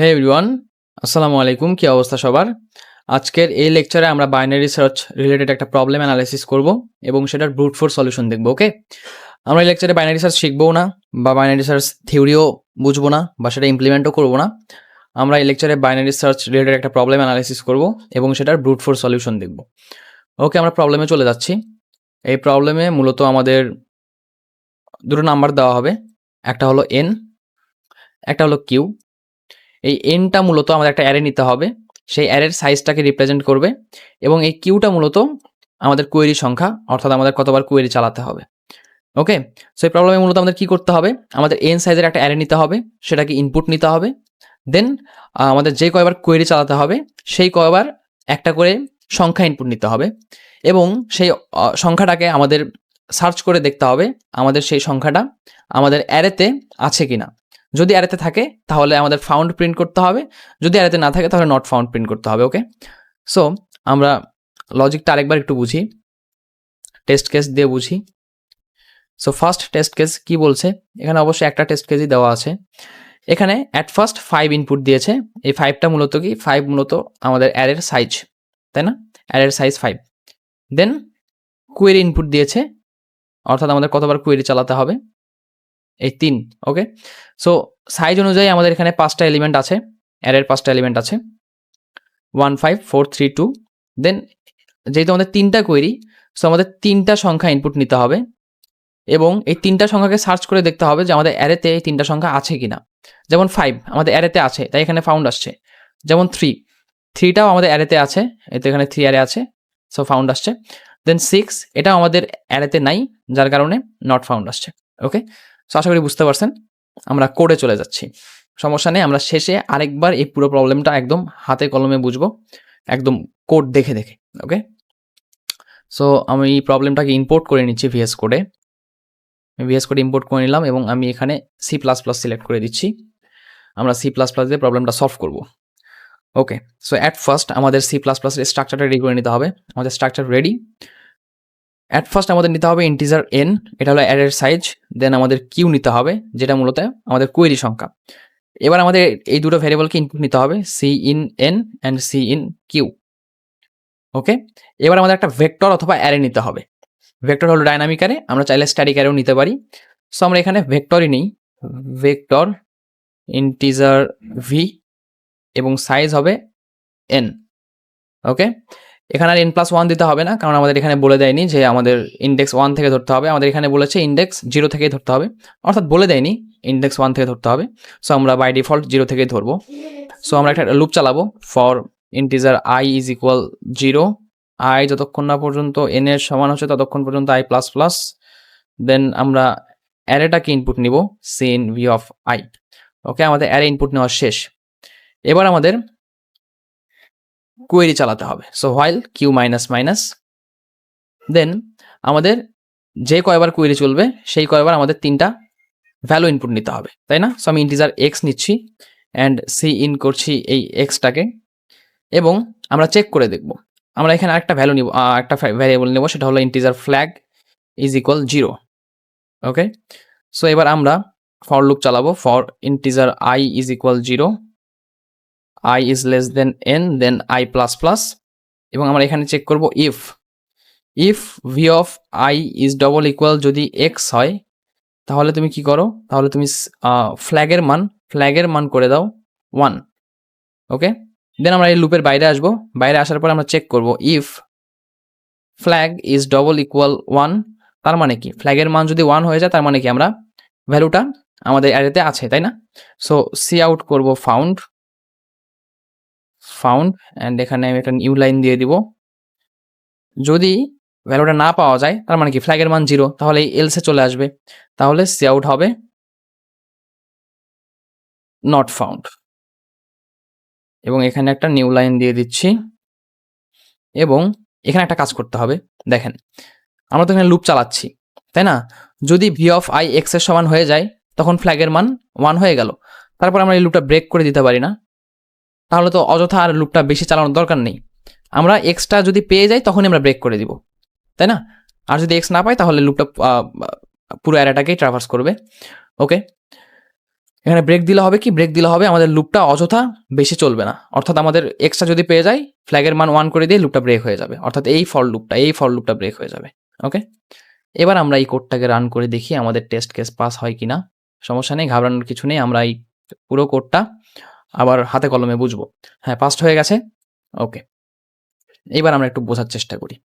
হে everyone, আসসালামু আলাইকুম। কি অবস্থা সবার? আজকের এই লেকচারে আমরা বাইনারি সার্চ রিলেটেড একটা প্রবলেম অ্যানালাইসিস করব এবং সেটার ব্রুট ফোর্স সলিউশন দেখব। ওকে, আমরা এই লেকচারে বাইনারি সার্চ শিখবও না বা বাইনারি সার্চ থিওরিও বুঝবো না বা সেটা ইমপ্লিমেন্টও করবো না। আমরা এই লেকচারে বাইনারি সার্চ রিলেটেড একটা প্রবলেম অ্যানালাইসিস করব এবং সেটার ব্রুট ফোর্স সলিউশন দেখব। ওকে, আমরা প্রবলেমে চলে যাচ্ছি। এই প্রবলেমে মূলত আমাদের দুটো নাম্বার দেওয়া হবে, একটা হলো এন, একটা হলো কিউ। এই এনটা মূলত আমাদের একটা অ্যারে নিতে হবে, সেই অ্যারের সাইজটাকে রিপ্রেজেন্ট করবে, এবং এই কিউটা মূলত আমাদের কোয়েরি সংখ্যা, অর্থাৎ আমাদের কতবার কোয়েরি চালাতে হবে। ওকে, সো এই প্রবলেমে মূলত আমাদের কি করতে হবে, আমাদের এন সাইজের একটা অ্যারে নিতে হবে, সেটাকে ইনপুট নিতে হবে, দেন আমাদের যে কয়বার কোয়েরি চালাতে হবে সেই কয়বার একটা করে সংখ্যা ইনপুট নিতে হবে, এবং সেই সংখ্যাটাকে আমাদের সার্চ করে দেখতে হবে আমাদের সেই সংখ্যাটা আমাদের অ্যারেতে আছে কিনা। যদি অ্যারেতে থাকে তাহলে আমাদের ফাউন্ড প্রিন্ট করতে হবে, যদি অ্যারেতে না থাকে তাহলে নট ফাউন্ড প্রিন্ট করতে হবে। ওকে, সো আমরা লজিকটা আরেকবার একটু বুঝি, টেস্ট কেস দিয়ে বুঝি। সো ফার্স্ট টেস্ট কেস কি বলছে, এখানে অবশ্যই একটা টেস্ট কেসই দেওয়া আছে। এখানে অ্যাট ফার্স্ট 5 ইনপুট দিয়েছে। এই 5টা মূলত কি, 5 মূলত আমাদের অ্যারের সাইজ, তাই না? অ্যারের সাইজ 5। দেন কোয়েরি ইনপুট দিয়েছে, অর্থাৎ আমাদের কতবার কোয়েরি চালাতে হবে, এই 3। ওকে, সো সাইজ অনুযায়ী আমাদের এখানে 5টা এলিমেন্ট আছে, অ্যারের 5টা এলিমেন্ট আছে, 1 5 4 3 2। দেন যেহেতু আমাদের 3টা কোয়েরি, সো আমাদের 3টা সংখ্যা ইনপুট নিতে হবে, এবং এই 3টা সংখ্যাকে সার্চ করে দেখতে হবে যে আমাদের অ্যারেতে এই 3টা সংখ্যা আছে কিনা। যেমন 5 আমাদের অ্যারেতে আছে, তাই এখানে ফাউন্ড আসছে। যেমন 3টাও আমাদের অ্যারেতে আছে, এতে এখানে 3 অ্যারে আছে, সো ফাউন্ড আসছে। দেন 6 এটাও আমাদের অ্যারেতে নাই, যার কারণে নট ফাউন্ড আসছে। ওকে, সো আশা করি বুঝতে পারছেন। আমরা কোডে চলে যাচ্ছি, সমস্যা নেই। আমরা শেষে আরেকবার এই পুরো প্রবলেমটা একদম হাতে কলমে বুঝবো, একদম কোড দেখে দেখে। ওকে, সো আমি এই প্রবলেমটাকে ইম্পোর্ট করে নিচ্ছি ভিএস কোডে। ভিএস কোড ইম্পোর্ট করে নিলাম এবং আমি এখানে সি প্লাস প্লাস সিলেক্ট করে দিচ্ছি। আমরা সি প্লাস প্লাস দিয়ে প্রবলেমটা সলভ করব। ওকে, সো অ্যাট ফার্স্ট আমাদের সি প্লাস প্লাসের স্ট্রাকচারটা রেডি করে নিতে হবে। আমাদের স্ট্রাকচার রেডি। অ্যাট ফার্স্ট আমাদের নিতে হবে ইন্টিজার এন, এটা হলো অ্যারের সাইজ। দেন আমাদের কিউ নিতে হবে, যেটা মূলত আমাদের কোয়েরি সংখ্যা। এবার আমাদের এই দুটো ভ্যারিয়েবলকে ইনপুট নিতে হবে, cin N and cin Q. Okay, এবার আমাদের একটা ভেক্টর অথবা অ্যারে নিতে হবে। ভেক্টর হলো ডাইনামিক অ্যারে, আমরা চাইলে স্ট্যাটিক অ্যারেও নিতে পারি। সো আমরা এখানে ভেক্টরই নিই, ভেক্টর ইন্টিজার ভি এবং সাইজ হবে এন। ওকে, এখানে আর n+1 দিতে হবে না, কারণ আমাদের এখানে বলে দেয়নি যে আমাদের ইন্ডেক্স 1 থেকে ধরতে হবে। আমাদের এখানে বলেছে ইন্ডেক্স 0 থেকেই ধরতে হবে, অর্থাৎ বলে দেয়নি ইন্ডেক্স 1 থেকে ধরতে হবে। সো আমরা বাই ডিফল্ট 0 থেকেই ধরবো। সো আমরা একটা লুপ চালাবো, for integer i is equal 0, i যতক্ষণ না পর্যন্ত n এর সমান হচ্ছে ততক্ষণ পর্যন্ত i প্লাস প্লাস। দেন আমরা অ্যারেটাকে ইনপুট নিব, cin V of i। Okay, আমাদের অ্যারে ইনপুট নেওয়া শেষ। এবার আমাদের কোয়েরি চালাতে হবে। So while Q minus minus, then আমাদের যে কয়বার কোয়েরি চলবে সেই কয়বার আমাদের 3টা ভ্যালু ইনপুট নিতে হবে, তাই না? সো আমি ইন্টিজার এক্স নিচ্ছি অ্যান্ড সি ইন করছি এই এক্সটাকে, এবং আমরা চেক করে দেখব। আমরা এখানে আরেকটা ভ্যালু নিব, একটা ভ্যারিয়েবল নেব, সেটা হলো integer flag is equal 0। Okay, so এবার আমরা ফর লুপ চালাবো, for integer i is equal 0, i is less than n, then i plus plus, এবং আমরা এখানে চেক করব if V of i is double equal, যদি x হয় তাহলে তুমি কি করো, তাহলে তুমি ফ্ল্যাগের মান করে দাও 1। ওকে, দেন আমরা এই লুপের বাইরে আসবো, বাইরে আসার পর আমরা চেক করব if flag is double equal 1, তার মানে কি ফ্ল্যাগের মান যদি 1 হয়ে যায় তার মানে কি আমরা ভ্যালুটা আমাদের অ্যারেতে আছে, তাই না? সো সি আউট করব ফাউন্ড অ্যান্ড এখানে আমি একটা নিউ লাইন দিয়ে দিব। যদি ভ্যালুটা না পাওয়া যায় তার মানে কি ফ্ল্যাগের মান 0, তাহলে এই এলসে চলে আসবে, তাহলে সি আউট হবে নট ফাউন্ড, এবং এখানে একটা নিউ লাইন দিয়ে দিচ্ছি। এবং এখানে একটা কাজ করতে হবে, দেখেন আমরা তো এখানে লুপ চালাচ্ছি, তাই না? যদি ভি অফ i x এর সমান হয়ে যায় তখন ফ্ল্যাগের মান 1 হয়ে গেল, তারপর আমরা এই লুপটা ব্রেক করে দিতে পারি না? তাহলে তো অযথা আর লুপটা বেশি চালানোর দরকার নেই। আমরা এক্সটা যদি পেয়ে যাই তখনই আমরা ব্রেক করে দিব, তাই না? আর যদি এক্স না পাই তাহলে লুপটা পুরো অ্যারেটাকেই ট্রাভার্স করবে। ওকে, এখানে ব্রেক দিলে হবে কি, ব্রেক দিলে হবে আমাদের লুপটা অযথা বেশি চলবে না, অর্থাৎ আমাদের এক্সট্রা যদি পেয়ে যাই ফ্ল্যাগের মান 1 করে দিয়ে লুপটা ব্রেক হয়ে যাবে, অর্থাৎ এই ফর লুপটা ব্রেক হয়ে যাবে। ওকে, এবার আমরা এই কোডটাকে রান করে দেখি আমাদের টেস্ট কেস পাস হয় কিনা। সমস্যা নেই, ঘাবড়ানোর কিছু নেই, আমরা এই পুরো কোডটা আবার হাতে কলমে বুঝবো। হ্যাঁ, পাসড হয়ে গেছে। ওকে, এবার আমরা একটু বোঝার চেষ্টা করি,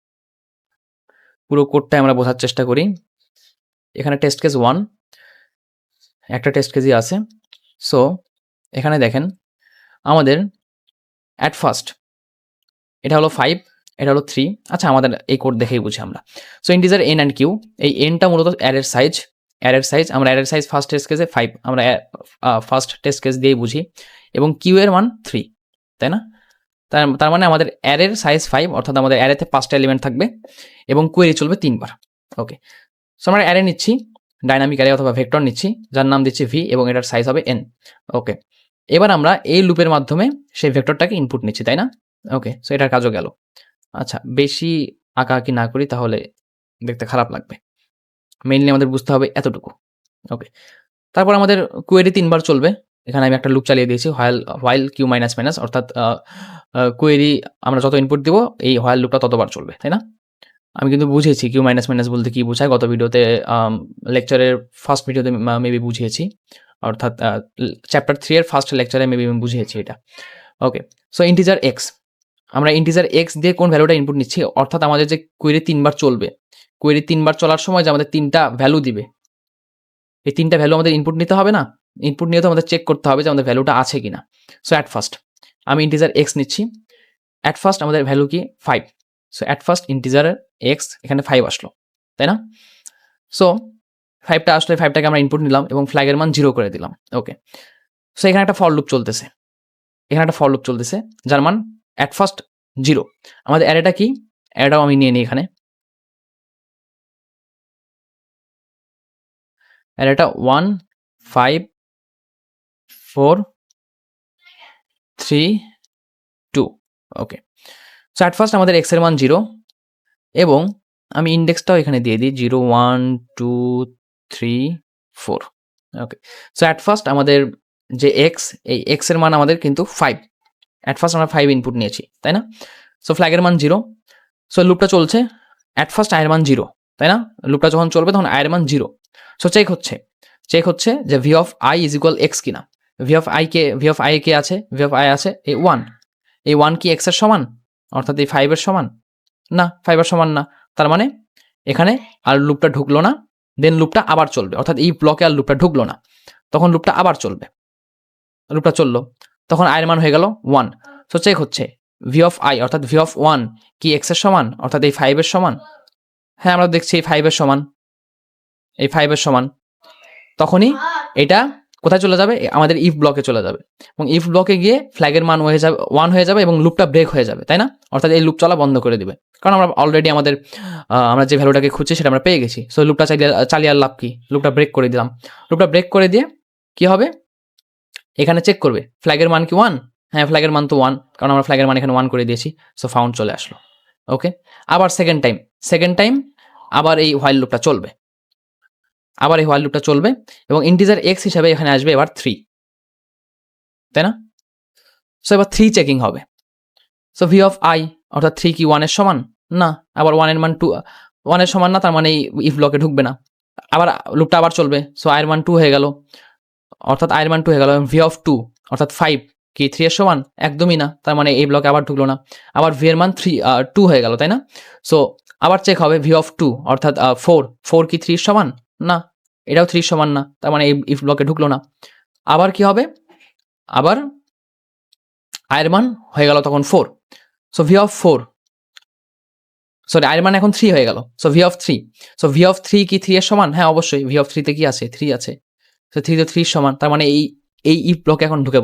পুরো কোডটাই আমরা বোঝার চেষ্টা করি। এখানে টেস্ট কেস 1 একটা টেস্ট কেসই আছে। সো এখানে দেখেন আমাদের অ্যাট ফার্স্ট এটা হলো 5, এটা হলো 3। আচ্ছা, আমাদের এই কোড দেখেই বুঝি আমরা। So integer n and q, এই nটা মূলত অ্যারের সাইজ, আমরা অ্যারের সাইজ ফার্স্ট টেস্ট কেসে 5 আমরা ফার্স্ট টেস্ট কেস দিয়েই বুঝি, এবং q এর মান 3, তাই না? তার মানে আমাদের অ্যারের সাইজ 5, অর্থাৎ আমাদের অ্যারেতে 5টা এলিমেন্ট থাকবে এবং কোয়েরি চলবে 3 বার। ওকে, সো আমরা অ্যারে নিচ্ছি, ডাইনামিক অ্যারে অথবা ভেক্টর নিচ্ছি, যার নাম দিচ্ছি v এবং এটার সাইজ হবে n। ওকে, এবার আমরা এই লুপের মাধ্যমে সেই ভেক্টরটাকে ইনপুট নিচ্ছি, তাই না? ওকে, সো এটার কাজও গেল। আচ্ছা, বেশি আঁকাআঁকি না করি, তাহলে দেখতে খারাপ লাগবে। মেইনলি আমাদের বুঝতে হবে এতটুকু। ওকে, তারপর আমাদের কোয়েরি 3 বার চলবে। এখানে আমি একটা লুপ চালিয়ে দিয়েছি, হোয়াইল কিউ মাইনাস মাইনাস, অর্থাৎ কোয়েরি আমরা যত ইনপুট দিব এই হোয়াইল লুপটা ততবার চলবে, তাই না? আমি কিন্তু বুঝিয়েছি কিউ মাইনাস মাইনাস বলতে কি বোঝায়, গত ভিডিওতে লেকচারের ফার্স্ট ভিডিওতে মেবি বুঝিয়েছি, অর্থাৎ চ্যাপ্টার 3 এর ফার্স্ট লেকচারে মেবি আমি বুঝিয়েছি এটা। ওকে, সো ইন্টিজার এক্স, আমরা ইন্টিজার এক্স দিয়ে কোন ভ্যালুটা ইনপুট নিচ্ছি, অর্থাৎ আমাদের যে কোয়েরি 3 বার চলবে, কোয়েরি 3 বার চলার সময় যে আমাদের 3টা ভ্যালু দিবে, এই 3টা ভ্যালু আমাদের ইনপুট নিতে হবে না? ইনপুট নিয়ে তো আমাদের চেক করতে হবে যে আমাদের ভ্যালুটা আছে কিনা। সো অ্যাট ফার্স্ট আমি ইন্টিজার এক্স নিচ্ছি, অ্যাট ফার্স্ট আমাদের ভ্যালু কি 5, so at first integer x এখানে 5 আসলো, তাই না? সো 5টা আসলে 5টাকে আমরা ইনপুট নিলাম এবং ফ্ল্যাগের মান 0 করে দিলাম। ওকে, সো এখানে একটা ফর লুপ চলতেছে, যার মান অ্যাট ফার্স্ট 0। আমাদের অ্যারেটা কি, অ্যারেটাও আমি নিয়ে নিই এখানে, অ্যারেটা 1 5 4 3 2। ওকে, সো অ্যাট ফার্স্ট আমাদের এক্স এর মান 0 এবং আমি ইন্ডেক্সটাও এখানে দিয়ে দিই 0 1 2 3 4। ওকে, সো অ্যাট ফার্স্ট আমাদের যে এক্স, এই এক্স এর মান আমাদের কিন্তু 5, অ্যাট ফার্স্ট আমরা 5 ইনপুট নিয়েছি, তাই না? সো ফ্ল্যাগের মান 0, সো লুপটা চলছে, অ্যাট ফার্স্ট আয়ের মান 0, তাই না? লুপটা যখন চলবে তখন আয়ের মান 0। সো চেক হচ্ছে যে V of I is equal x কিনা। ভি অফ আই কে আছে, ভি অফ আই আছে এই 1, এই 1 কি এক্স এর সমান, অর্থাৎ এই 5 এর সমান না, 5 এর সমান না, তার মানে এখানে আর লুপটা ঢুকলো না, দেন লুপটা আবার চলবে, অর্থাৎ এই ব্লকে আর লুপটা ঢুকলো না, তখন লুপটা আবার চলবে, লুপটা চললো, তখন আয়ের মান হয়ে গেল 1। সো চেক হচ্ছে ভি অফ আই অর্থাৎ ভি অফ 1 কি এক্স এর সমান, অর্থাৎ এই 5 এর সমান। হ্যাঁ, আমরা দেখছি এই 5 এর সমান, এই 5 এর সমান, তখনই এটা কোথায় চলে যাবে, আমাদের ইফ ব্লকে চলে যাবে, এবং ইফ ব্লকে গিয়ে ফ্ল্যাগের মান হয়ে যাবে 1 হয়ে যাবে এবং লুপটা ব্রেক হয়ে যাবে, তাই না? অর্থাৎ এই লুপ চলা বন্ধ করে দিবে, কারণ আমরা অলরেডি আমাদের আমরা যে ভ্যালুটাকে খুঁজছি সেটা আমরা পেয়ে গেছি। সো লুপটা চালিয়ে আর লাভ কি, লুপটা ব্রেক করে দিলাম। লুপটা ব্রেক করে দিয়ে কি হবে, এখানে চেক করবে ফ্ল্যাগের মান কি 1, হ্যাঁ ফ্ল্যাগের মান তো 1, কারণ আমরা ফ্ল্যাগের মান এখানে 1 করে দিয়েছি, সো ফাউন্ড চলে আসলো। ওকে, আবার সেকেন্ড টাইম আবার এই হোয়াইল লুপটা চলবে, এবং ইন্টিজার এক্স হিসাবে এখানে আসবে এবার 3, তাই না? সো এবার 3 চেকিং হবে। সো ভি অফ আই অর্থাৎ 3 কি 1 এর সমান না, আবার 1 এর মান 1 এর সমান না, তার মানে ইফ ব্লকে ঢুকবে না, আবার লুপটা আবার চলবে। সো আয়ের মান 2 হয়ে গেল, অর্থাৎ আয়ের মান 2 হয়ে গেল, ভি অফ 2 অর্থাৎ 5 কি 3 এর সমান, একদমই না, তার মানে এই ব্লকে আবার ঢুকলো না, আবার ভি এর মান 2 হয়ে গেল, তাই না? সো আবার চেক হবে ভি অফ 2 অর্থাৎ 4 কি 3 এর সমান না, এটাও 3 এর সমান না, তার মানে এই ইফ ব্লকে ঢুকলো না। আবার কি হবে, আবার আয়ের মান হয়ে গেল তখন 4, সো ভি অফ 4 সরি আয়ের মান এখন 3 হয়ে গেল, so V of 3, so V of 3 কি 3 এর সমান, হ্যাঁ অবশ্যই ভি অফ 3 তে কি আছে, 3 আছে, সো 3 তো 3 এর সমান, তার মানে এই ইফ ব্লকে এখন ঢুকে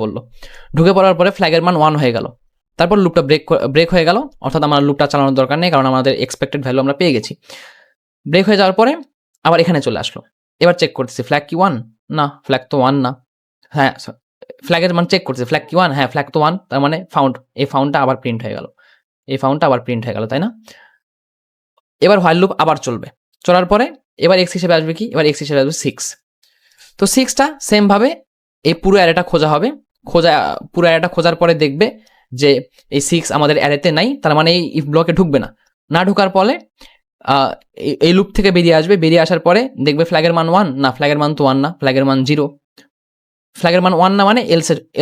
পড়ার পরে ফ্ল্যাগের মান 1 হয়ে গেল, তারপর লুপটা ব্রেক হয়ে গেল, অর্থাৎ আমার লুপটা চালানোর দরকার নেই, কারণ আমাদের এক্সপেক্টেড ভ্যালু আমরা পেয়ে গেছি। ব্রেক হয়ে যাওয়ার পরে আবার এখানে চলে আসলো, এবার চেক করতেছি ফ্ল্যাগ কি 1 না, ফ্ল্যাগ তো 1 না, হ্যাঁ ফ্ল্যাগের মান চেক করছে, ফ্ল্যাগ কি 1, হ্যাঁ ফ্ল্যাগ তো 1, তার মানে ফাউন্ড, এই ফাউন্ডটা আবার প্রিন্ট হয়ে গেল, তাই না? এবার হোয়াইল লুপ আবার চলার পরে এবার এক্স হিসেবে আসবে কি, এবার এক্স হিসেবে আসবে 6। তো 6টা সেম ভাবে এই পুরো অ্যারেটা খোঁজা হবে, পুরো অ্যারেটা খোঁজার পরে দেখবে যে এই 6 আমাদের অ্যারেতে নাই, তার মানে এই ইফ ব্লকে ঢুকবে না। না ঢোকার ফলে এই লুপ থেকে বেরিয়ে আসবে, বেরিয়ে আসার পরে দেখবে ফ্ল্যাগের মান 1, না ফ্ল্যাগের মান তো 1 না, ফ্ল্যাগের মান 0, ফ্ল্যাগের মান 1 না মানে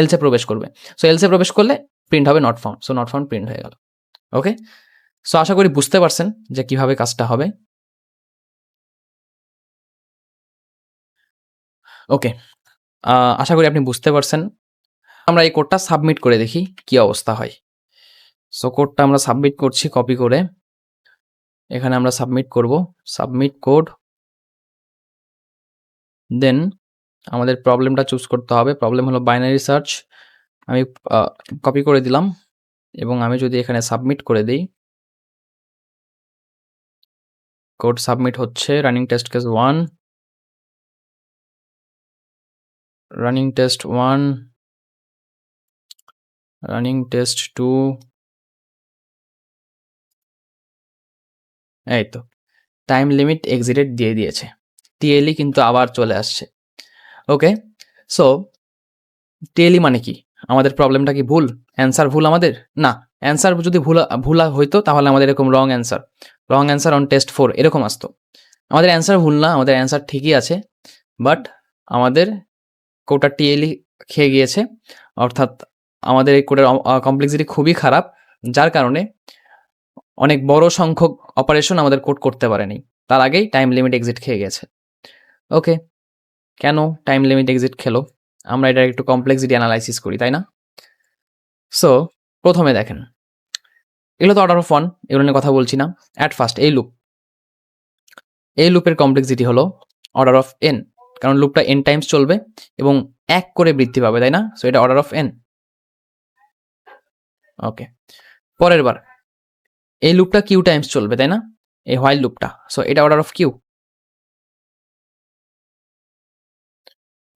এলসে প্রবেশ করবে। সো এলসে প্রবেশ করলে প্রিন্ট হবে not found, so not found print হয়ে গেল। ওকে, সো আশা করি বুঝতে পারছেন যে কিভাবে কাজটা হবে। ওকে, আশা করি আপনি বুঝতে পারছেন। আমরা এই কোডটা সাবমিট করে দেখি কি অবস্থা হয়। সো কোডটা আমরা সাবমিট করছি কপি করে, এখানে আমরা সাবমিট করব, সাবমিট কোড। দেন আমাদের প্রবলেমটা চুজ করতে হবে। প্রবলেম হলো বাইনারি সার্চ। আমি কপি করে দিলাম এবং আমি যদি এখানে সাবমিট করে দিই, কোড সাবমিট হচ্ছে। Running test case 1, running test 1, running test 2, এই তো টাইম লিমিট এক্সিটেড দিয়ে দিয়েছে, টিএলই কিন্তু আবার চলে আসছে। ওকে, সো টিএলই মানে কি? আমাদের প্রবলেমটা কি ভুল? অ্যান্সার ভুল আমাদের? না, অ্যান্সার যদি ভুল হইতো তাহলে আমাদের এরকম রং অ্যান্সার অন টেস্ট 4 এরকম আসতো। আমাদের অ্যান্সার ভুল না, আমাদের অ্যান্সার ঠিকই আছে, বাট আমাদের কোডটা টিএলই খেয়ে গিয়েছে, অর্থাৎ আমাদের এই কোডের কমপ্লেক্সিটি খুবই খারাপ, যার কারণে অনেক বড় সংখ্যক অপারেশন আমাদের কোড করতে পারেনি, তার আগেই টাইম লিমিট এক্সিট খেয়ে গেছে। ওকে, কেন টাইম লিমিট এক্সিট খেলো? আমরা এটা একটু কমপ্লেক্সিটি অ্যানালাইসিস করি, তাই না? সো প্রথমে দেখেন, এগুলো তো অর্ডার অফ 1, এগুলো নিয়ে কথা বলছি না। অ্যাট ফার্স্ট এই লুপের কমপ্লেক্সিটি হলো অর্ডার অফ n, কারণ লুপটা n টাইমস চলবে এবং 1 করে বৃদ্ধি পাবে, তাই না? সো এটা অর্ডার অফ n। ওকে, পরের বার এই লুপটা কিউ টাইমস চলবে, তাই না? এই হোয়াইল লুপটা, সো এটা অর্ডার অফ কিউ।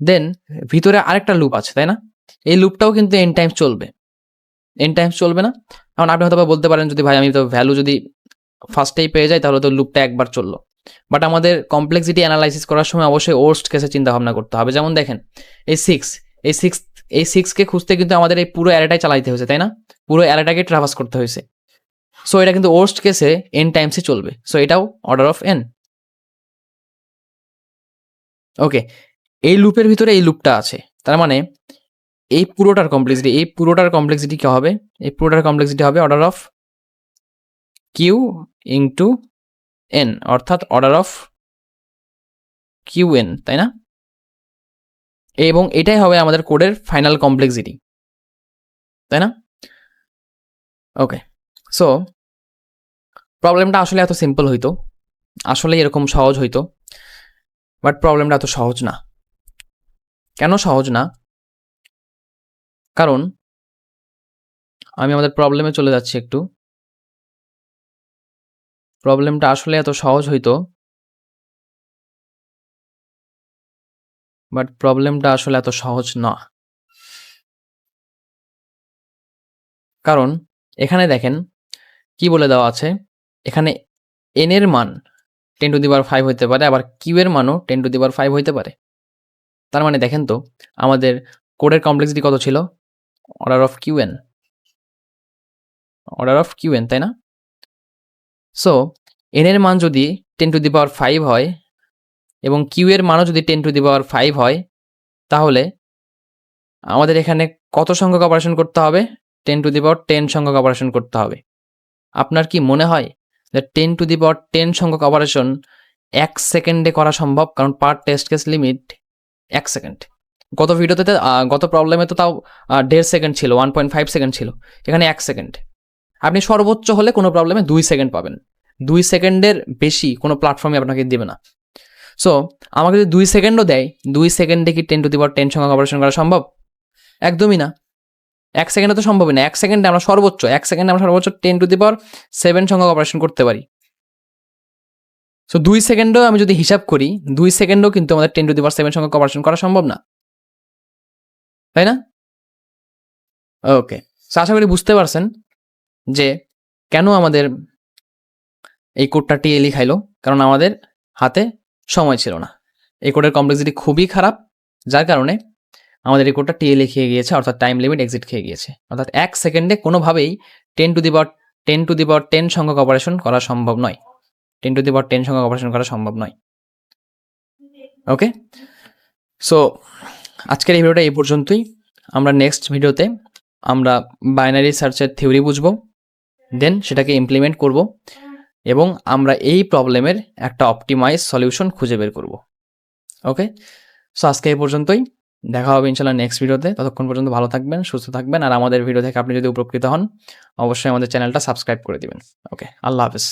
দেন ভিতরে আরেকটা লুপ আছে, তাই না? এই লুপটাও কিন্তু n টাইমস চলবে, n টাইমস চলবে না? এখন আপনি হয়তো বলতে পারেন, যদি ভাই আমি তো ভ্যালু যদি ফার্স্টেই পেয়ে যাই তাহলে তো লুপটা একবার চললো। বাট আমাদের কমপ্লেক্সিটি অ্যানালাইসিস করার সময় অবশ্যই ওর্স্ট কেসে চিন্তা ভাবনা করতে হবে। যেমন দেখেন এই 6, এই 6কে খুঁজতে কিন্তু আমাদের এই পুরো অ্যারেটাই চালাইতে হয়েছে, তাই না? পুরো অ্যারেটাকে ট্রাভার্স করতে হয়েছে। সো এটা কিন্তু ওর্স্ট কেসে n টাইমসই চলবে, সো এটাও অর্ডার অফ n। ওকে, এই লুপের ভিতরে এই লুপটা আছে, তার মানে এই পুরোটার কমপ্লেক্সিটি কি হবে? এই পুরোটার কমপ্লেক্সিটি হবে order of Q into n, অর্থাৎ অর্ডার অফ কিউ এন, তাই না? এবং এটাই হবে আমাদের কোডের ফাইনাল কমপ্লেক্সিটি, তাই না? ওকে, সো প্রবলেমটা আসলে এত সিম্পল হইতো, আসলে এরকম সহজ হইতো, বাট প্রবলেমটা এত সহজ না। কেন সহজ না? কারণ আমি আমাদের প্রবলেমে চলে যাচ্ছি একটু। প্রবলেমটা আসলে এত সহজ হইতো, বাট প্রবলেমটা আসলে এত সহজ না। কারণ এখানে দেখেন কি বলে দেওয়া আছে, এখানে n এর মান 10⁵ হইতে পারে, আবার কিউ এর মানও 10⁵ হইতে পারে। তার মানে দেখেন তো আমাদের কোডের কমপ্লেক্সিটি কত ছিল? অর্ডার অফ কিউ এন, তাই না? সো n এর মান যদি 10⁵ হয় এবং কিউ এর মানও যদি 10⁵ হয়, তাহলে আমাদের এখানে কত সংখ্যক অপারেশন করতে হবে? 10⁻10 সংখ্যক অপারেশন করতে হবে। আপনার কি মনে হয় যে 10⁻10 সংখ্যক অপারেশন 1 সেকেন্ডে করা সম্ভব? কারণ পার টেস্ট কেস লিমিট 1 সেকেন্ড। গত প্রবলেমে তো তাও 1.5 সেকেন্ড ছিল, 1.5 সেকেন্ড ছিল, এখানে 1 সেকেন্ড। আপনি সর্বোচ্চ হলে কোনো প্রবলেমে 2 সেকেন্ড পাবেন, 2 সেকেন্ডের বেশি কোনো প্ল্যাটফর্মে আপনাকে দেবে না। সো আমাকে যদি 2 সেকেন্ডও দেয়, 2 সেকেন্ডে কি 10⁻10 সংখ্যক অপারেশন করা সম্ভব? একদমই না। 1 সেকেন্ডে তো সম্ভবই না। 1 সেকেন্ডে আমরা সর্বোচ্চ 10⁻7 সংখ্যক অপারেশন করতে পারি। সো 2 সেকেন্ডও আমি যদি হিসাব করি, 2 সেকেন্ডও কিন্তু আমাদের 10⁻7 সংখ্যক অপারেশন করা সম্ভব না, তাই না? ওকে, সো আশা করি বুঝতে পারছেন যে কেন আমাদের এই কোডটা টিএলই খাইলো। কারণ আমাদের হাতে সময় ছিল না। এই কোডের কমপ্লেক্সিটি খুবই খারাপ, যার কারণে আমাদের এই কোডটা টিএলএ খেয়ে গিয়েছে, অর্থাৎ টাইম লিমিট এক্সিট খেয়ে গিয়েছে। অর্থাৎ 1 সেকেন্ডে কোনোভাবেই 10 সংখ্যক অপারেশন করা সম্ভব নয়। 10 সংখ্যক অপারেশন করা সম্ভব নয়। ওকে? সো আজকের এই ভিডিওটা এই পর্যন্তই। আমরা নেক্সট ভিডিওতে আমরা বাইনারি সার্চের থিওরি বুঝবো, দেন সেটাকে ইমপ্লিমেন্ট করব এবং আমরা এই প্রবলেমের একটা অপটিমাইজ সলিউশন খুঁজে বের করব। ওকে? সো আজকে এই পর্যন্তই। দেখা হবে ইনশাআল্লাহ নেক্সট ভিডিওতে। ততক্ষণ পর্যন্ত ভালো থাকবেন, সুস্থ থাকবেন। আর আমাদের ভিডিও থেকে আপনি যদি উপকৃত হন, অবশ্যই আমাদের চ্যানেলটা সাবস্ক্রাইব করে দিবেন। ওকে, আল্লাহ হাফেজ।